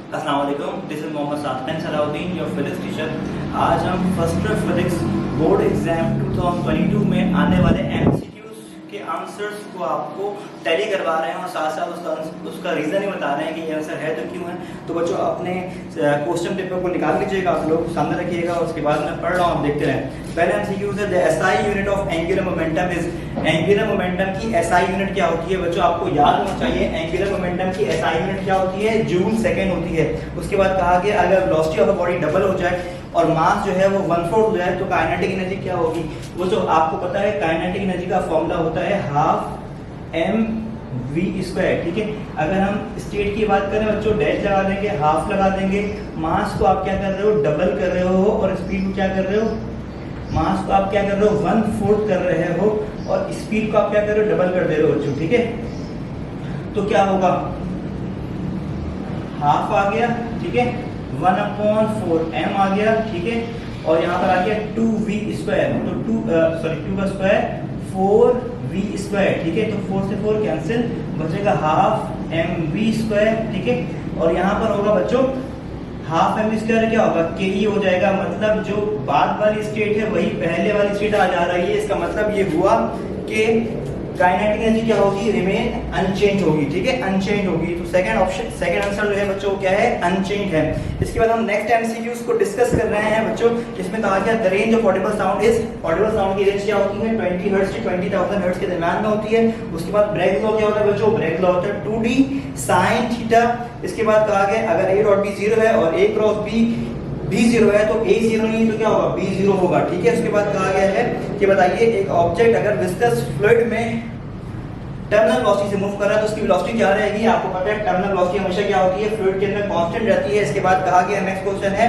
अस्सलाम वालेकुम, this is Mohammad साकिन सलाउद्दीन, योर फिजिक्स टीचर। आज हम first year physics board exam 2022 में आने वाले एमसीक्यूज के आंसर्स को आपको टैली करवा रहे हैं और साथ साथ उसका रीज़न ही बता रहे हैं कि ये आंसर है तो क्यों है। तो बच्चों अपने क्वेश्चन पेपर को निकाल लीजिएगा, आप लोग सामने रखिएगा और उसके बाद मैं पढ़ रहा हूँ, आप देखते रहें। पहले एमसीक्यूज है, the SI unit of angular momentum is. Angular momentum की एसआई यूनिट क्या होती है बच्चों, आपको याद होना चाहिए। एंगुलर मोमेंटम की एसआई यूनिट क्या होती है, जूल सेकंड होती है। उसके बाद कहा गया अगर velocity of the body double हो जाए और मास जो है वो 1/4 हो जाए तो काइनेटिक एनर्जी क्या होगी। वो जो आपको पता है काइनेटिक एनर्जी का फॉर्मूला होता है हाफ mv², ठीक है। अगर हम स्टेट की बात करें बच्चों, डैश लगा देंगे, हाफ लगा देंगे। मास को आप क्या कर रहे हो, डबल कर रहे हो, और स्पीड को क्या कर रहे हो, मास को आप क्या कर रहे हो, 1/4 कर रहे हो, और स्पीड को आप क्या कर रहे हो, डबल कर दे रहे हो बच्चों, ठीक है। तो क्या होगा, हाफ आ गया, ठीक है, 1/4m आ गया, ठीक है, और यहाँ पर आ गया 2v², तो 2 का स्क्वायर 4v², ठीक है। तो 4 से 4 कैंसिल, बचेगा हाफ mv², ठीक है। और यहाँ पर होगा बच्चों हाफ mv² क्या होगा, ke हो जाएगा। मतलब जो बाद वाली स्टेट है वही पहले वाली स्टेट आ जा रही है। इसका मतलब ये हुआ कि काइनेटिक एनर्जी क्या होगी, रिमेन अनचेंज होगी, ठीक है, अनचेंज होगी। तो सेकंड ऑप्शन, सेकंड आंसर जो है बच्चों क्या है, अनचेंज है। इसके बाद हम नेक्स्ट एमसीक्यूज को डिस्कस कर रहे हैं बच्चों, जिसमें कहा गया the range of Audible sound is. Audible sound की रेंज क्या होती है, 20 हर्ट्ज से 20,000 हर्ट्ज के दरमियान में होती है। उसके बाद ब्रैग लॉ क्या होता है बच्चों, ब्रैग लॉ होता है 2d sin थीटा। इसके बाद कहा गया अगर a डॉट b 0 है और a क्रॉस b 0 है तो a 0 नहीं तो क्या होगा, b 0 होगा, ठीक है। उसके बाद कहा गया है कि बताइए एक ऑब्जेक्ट अगर विस्कस फ्लूइड में टर्मिनल वेलोसिटी से मूव कर रहा है तो उसकी वेलोसिटी क्या रहेगी। आपको पता है टर्मिनल वेलोसिटी हमेशा क्या होती है, फ्लूइड के अंदर कांस्टेंट रहती है। इसके बाद कहा गया नेक्स्ट क्वेश्चन है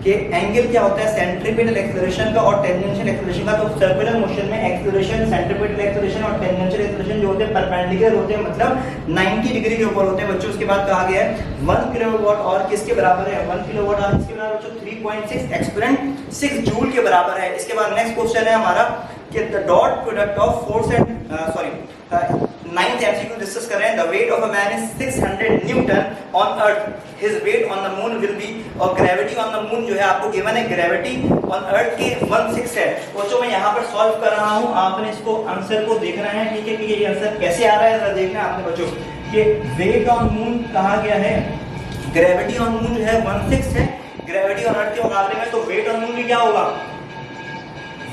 कि एंगल क्या होता है सेंट्रीपिटल एक्सेलरेशन का और टेंजेंशियल एक्सेलरेशन का। तो सर्कुलर मोशन में एक्सेलरेशन, सेंट्रीपिटल एक्सेलरेशन और टेंजेंशियल एक्सेलरेशन जो होते हैं परपेंडिकुलर होते हैं, मतलब 90 डिग्री के ऊपर होते हैं बच्चों। उसके बाद कहा गया है 1 किलोवाट और किसके बराबर है, 1 किलोवाट और किसके बराबर बच्चों, 3.6 एक्सपोनेंट 6 जूल के बराबर है। इसके बाद नेक्स्ट क्वेश्चन है हमारा कि the dot product of force and ninth MCQ discuss कर रहे हैं। The weight of a man is 600 Newton on earth, his weight on the moon will be. और ग्रेविटी ऑन द मून जो है आपको गिवन है, ग्रेविटी ऑन अर्थ के 1/6 है। बच्चों मैं यहाँ पर सॉल्व कर रहा हूँ, आपने इसको आंसर को देखना है, ठीक है, कि ये आंसर कैसे आ रहा है जरा देखना है आपने बच्चों। कि वेट ऑन मून कहा गया है, ग्रेविटी ऑन मून जो है 1/6 है ग्रेविटी ऑन अर्थ के मुकाबले में, तो वेट ऑन मून भी क्या होगा,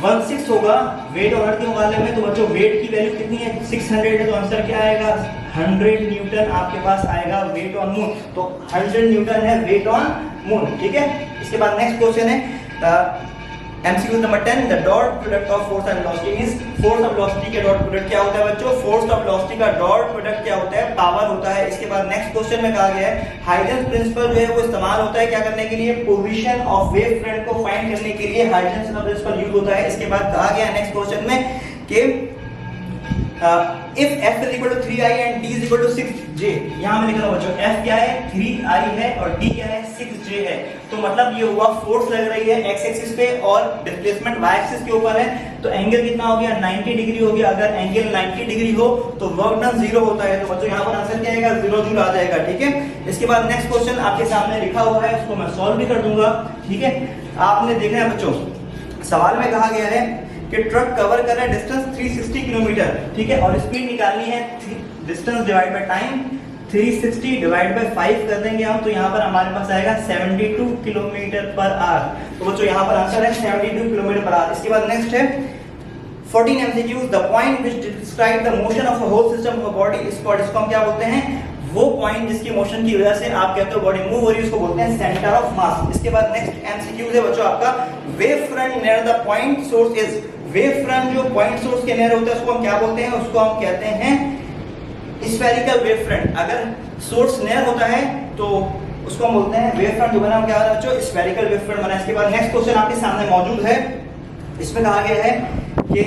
1/6 होगा वेट ऑन अर्थ के मुकाबले में। तो बच्चों वेट की वैल्यू कितनी है, 600 है, तो आंसर क्या आएगा, 100 न्यूटन आपके पास आएगा वेट ऑन मून। तो 100 न्यूटन है वेट ऑन मून, ठीक है। इसके बाद नेक्स्ट क्वेश्चन है MCQ number 10, the dot product of force and velocity is. Force और वेलोसिटी के डॉट प्रोडक्ट क्या होता है बच्चों, फोर्स और वेलोसिटी का डॉट प्रोडक्ट क्या होता है, पावर होता है। इसके बाद नेक्स्ट क्वेश्चन में कहा गया है हाइजेंस प्रिंसिपल जो है वो इस्तेमाल होता है क्या करने के लिए, पोजीशन ऑफ वेव फ्रंट को फाइंड करने के लिए हाइजेंस प्रिंसिपल यूज होता है। इसके बाद कहा गया नेक्स्ट क्वेश्चन में कि if f is equal to 3i and d is equal to 6j, यहां मैं लिख रहा हूं बच्चों f क्या है, 3i है और d क्या है, 6j है। तो मतलब ये हुआ फोर्स लग रही है x एक्सिस पे और डिस्प्लेसमेंट y एक्सिस के ऊपर है। तो एंगल कितना हो गया, 90 डिग्री हो गया। अगर एंगल 90 डिग्री हो तो वर्क डन 0 होता है। तो बच्चों यहां पर आंसर क्या आएगा, 0 जूल आ जाएगा, ठीक है। इसके बाद नेक्स्ट क्वेश्चन आपके सामने लिखा हुआ है, उसको मैं सॉल्व भी कर दूंगा, ठीक है। आपने देखना है बच्चों, सवाल में कहा गया है कि ट्रक कवर कर रहा है डिस्टेंस 360 किलोमीटर, ठीक है, और स्पीड निकालनी है distance divide by time, 360 divide by 5 कर देंगे हम, तो यहाँ पर हमारे पास आएगा 72 किलोमीटर पर आवर। तो बच्चों यहाँ पर आंसर है 72 किलोमीटर पर आवर। इसके बाद नेक्स्ट है 14 MCQs, the point which describe the motion of a whole system of a body, इसको हम क्या बोलते हैं, वो पॉइंट जिसकी मोशन की वजह से आप कहते हो बॉडी मूव हो रही है, उसको बोलते हैं सेंटर ऑफ मास। इसके बाद नेक्स्ट एमसीक्यू है बच्चों आपका, wave front near the point source is. Wave front जो पॉइंट सोर्स के नियर होता है उसको हम क्या बोलते हैं, उसको हम कहते हैं स्फेरिकल वेव फ्रंट। अगर सोर्स नियर होता है तो उसको हम बोलते हैं वेव फ्रंट जो बना क्या है बच्चों, स्फेरिकल वेव फ्रंट बना। इसके बाद नेक्स्ट क्वेश्चन आपके सामने मौजूद है, इसमें कहा गया है कि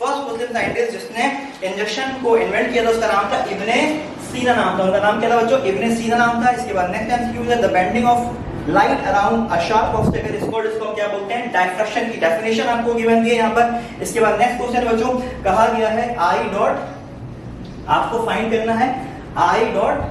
फर्स्ट मुस्लिम साइंटिस्ट जिसने इंजेक्शन को इन्वेंट किया था उसका नाम था इब्ने सीना नाम था। उनका नाम क्या था बच्चों, इब्ने सीना नाम था। इसके बाद नेक्स्ट एमसीक्यू है the bending of light around a sharp obstacle is called, इसको हम क्या बोलते हैं, डायफ्रैक्शन की डेफिनेशन आपको गिवन दी है यहाँ पर। इसके बाद नेक्स्ट क्वेश्चन बच्चों कहा गया है आई डॉट, आपको फाइंड करना है I dot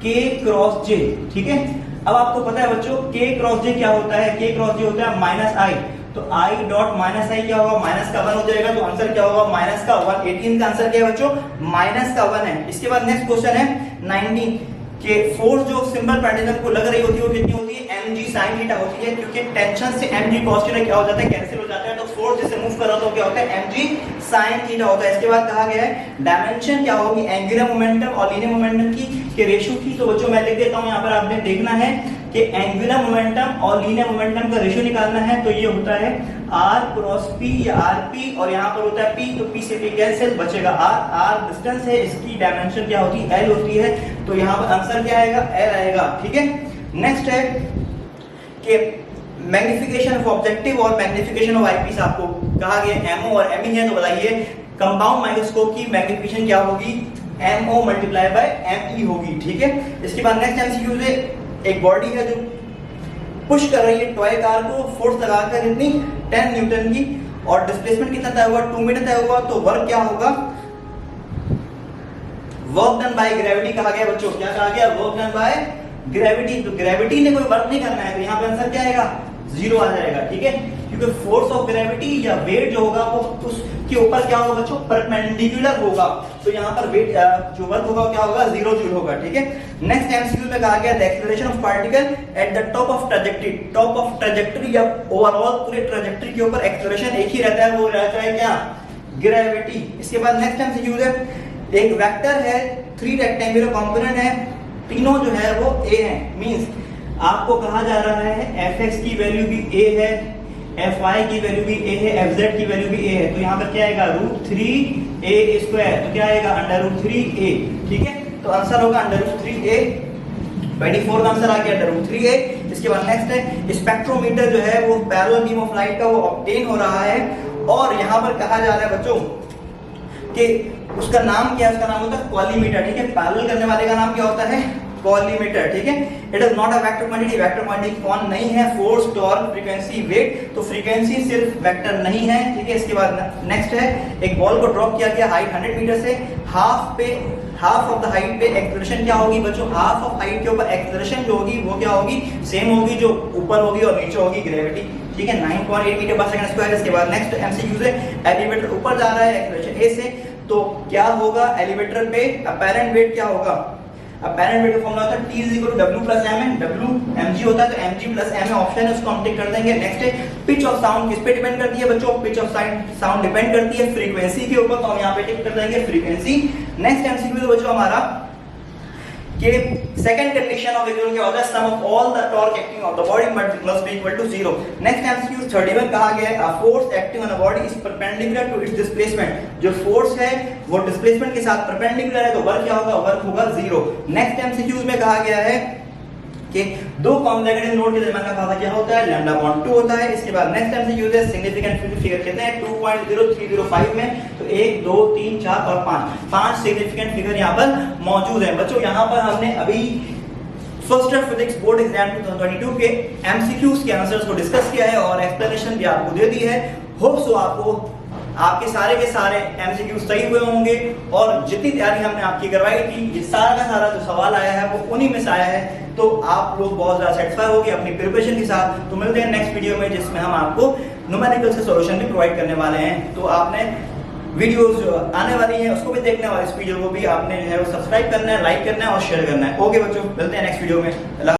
k cross j, ठीक है। अब आपको पता है बच्चों k क्रॉस j क्या होता है, k क्रॉस j होता है माइनस आई, तो i डॉट माइनस आई क्या होगा, माइनस का 1 हो जाएगा, तो आंसर क्या होगा माइनस का 1। 18 का आंसर क्या है बच्चों, माइनस का 1 है। इसके बाद नेक्स्ट क्वेश्चन है 19 के फोर्स जो सिंबल पेंडुलम को लग रही होती है वो कितनी होती है, mg sin थीटा होती है, क्योंकि टेंशन से mg cos थीटा क्या हो जाता है, कैंसिल हो जाता है, तो फोर्स जिसे मूव कर रहा था क्या होता है, mg sin थीटा होता है। इसके बाद कहा गया है डायमेंशन क्या होगी, एंगुलर मोमेंटम और लीनियर मोमेंटम की रेशियो की। तो बच्चों मैं लिख देता हूं, यहाँ पर आपने देखना है कि एंगुलर मोमेंटम और लीनियर मोमेंटम का रेशियो निकालना है, तो ये होता है r क्रॉस p या rp, और यहाँ पर होता है p, तो p से p कैंसिल, बचेगा r डिस्टेंस है, इसकी डायमेंशन क्या होती है, l होती है, तो यहाँ पर आंसर क्या आएगा, l आएगा, ठीक है। नेक्स्ट है कि मैग्निफिकेशन ऑफ ऑब्जेक्टिव और मैग्निफिकेशन ऑफ आईपीस आपको कहा गया MO और ME है, तो बताइए कंपाउंड माइक्रोस्कोप की मैग्निफिकेशन क्या होगी, MO मल्टीप्लाई बाय ME होगी, ठीक है। इसके बाद नेक्स्ट एमसीक्यू से एक बॉडी है जो पुश कर रही है टॉय कार को, फोर्स लगाकर इतनी 10 न्यूटन की, और डिस्प्लेसमेंट कितना तय हुआ, 2 मीटर तय हुआ, तो वर्क क्या होगा, वर्क डन बाय ग्रेविटी कहा गया बच्चों, क्या कहा गया, वर्क डन बाय ग्रेविटी। तो ग्रेविटी ने कोई वर्क नहीं करना है, तो यहाँ पे आंसर क्या आएगा, 0 आ जाएगा, ठीक है, क्योंकि फोर्स ऑफ ग्रेविटी या वेट जो होगा वो उसके ऊपर क्या होगा बच्चों, परपेंडिकुलर होगा, तो यहाँ पर वेट जो वर्क होगा क्या होगा, 0 0 होगा, ठीक है। नेक्स्ट एमसीक्यू में कहा गया the acceleration of particle at the top of trajectory, top of trajectory या ओवरऑल पूरे ट्रैजेक्टरी के ऊपर एक्सेलरेशन एक ही रहता है, वो रहता है क्या, ग्रेविटी। इसके बाद नेक्स्ट एमसीक्यू है एक वेक्टर है, 3 रेक्टेंगुलर कंपोनेंट है, तीनों जो है वो a है, मींस आपको कहा जा रहा है fx की वैल्यू भी a है, fy की वैल्यू भी a है, fz की वैल्यू भी a है, तो यहाँ पर क्या आएगा √3a स्क्वायर, तो क्या आएगा √3a, ठीक है, तो आंसर होगा √3a। 24 का आंसर आ गया √3a। इसके बाद नेक्स्ट है स्पेक्ट्रोमीटर जो है वो पैरेलल बीम ऑफ लाइट का वो ऑब्टेन हो रहा है, और यहाँ पर कहा जा रहा है बच्चों कि उसका नाम क्या है, उसका नाम होता है कॉलीमीटर, ठीक है, पैरेलल करने वाले का नाम क्या होता है, कॉलीमीटर, ठीक है। It is not a vector quantity, vector quantity कौन नहीं है, फोर्स, टॉर्क, फ्रीक्वेंसी, वेट, तो फ्रीक्वेंसी सिर्फ वेक्टर नहीं है, ठीक है। इसके बाद नेक्स्ट है एक बॉल को ड्रॉप किया गया हाइट 100 मीटर से, हाफ ऑफ द हाइट पे एक्सेलरेशन क्या होगी बच्चों, हाफ ऑफ हाइट के ऊपर एक्सेलरेशन जो होगी वो क्या होगी, सेम होगी जो ऊपर होगी और नीचे होगी, ग्रेविटी, ठीक है, 9.8 मीटर पर सेकंड स्क्वायर। इसके बाद नेक्स्ट एमसीक्यू से एलिवेटर ऊपर जा रहा है एक्सेलरेशन a से, तो क्या होगा एलिवेटर पे अपैरेंट वेट क्या होगा, अपैरेंट वेट का फॉर्मूला होता है T = W + m, W mg होता है, तो mg + m ऑप्शन है, उसको हम टिक कर देंगे। नेक्स्ट है पिच ऑफ साउंड किस पे डिपेंड करती है बच्चों, पिच ऑफ साउंड डिपेंड करती है फ्रीक्वेंसी के ऊपर, तो हम यहाँ पे टिक कर देंगे फ्रीक्वेंसी। नेक्स्ट एमसीक्यू बच्चों हमारा कि सेकंड कंडीशन ऑफ इक्विलिब्रियम क्या होता है, sum of all the torque acting on the body must be equal to 0। Next MCQ 31 कहा गया है a force acting on a body is perpendicular to its displacement, जो फोर्स है वो displacement के साथ परपेंडिकुलर है, तो वर्क क्या होगा, वर्क होगा 0। नेक्स्ट एमसीक्यूज में कहा गया है कि दो कॉन्वेक्स नोड के दरमियान का फासला क्या होता है, λ/2 होता है। इसके बाद नेक्स्ट एमसीक्यू है सिग्निफिकेंट फिगर कहते हैं 2.0305 में, तो 1 2 3 4 और 5 सिग्निफिकेंट फिगर यहाँ पर मौजूद है। बच्चों यहाँ पर हमने अभी first year physics board exam 2022 के एमसीक्यूज के आंसर्स को डिस्कस किया है और एक्सप्लेनेशन भी आपको दे दी है। होप सो आपको आपके सारे के सारे एमसीक्यू सही हुए होंगे, और जितनी तैयारी हमने आपकी करवाई थी ये सारा का सारा जो सवाल आया है वो उन्हीं में से आया है, तो आप लोग बहुत ज्यादा सेटिस्फाई होंगे अपनी प्रिपरेशन के साथ। तो मिलते हैं नेक्स्ट वीडियो में जिसमें हम आपको न्यूमेरिकल से सॉल्यूशन भी प्रोवाइड करने वाले हैं। तो आपने वीडियोस जो आने वाली है उसको भी देखना है और इस वीडियो को भी आपने जो है वो सब्सक्राइब करना है, लाइक करना है और शेयर करना है। ओके बच्चों, मिलते हैं नेक्स्ट वीडियो में।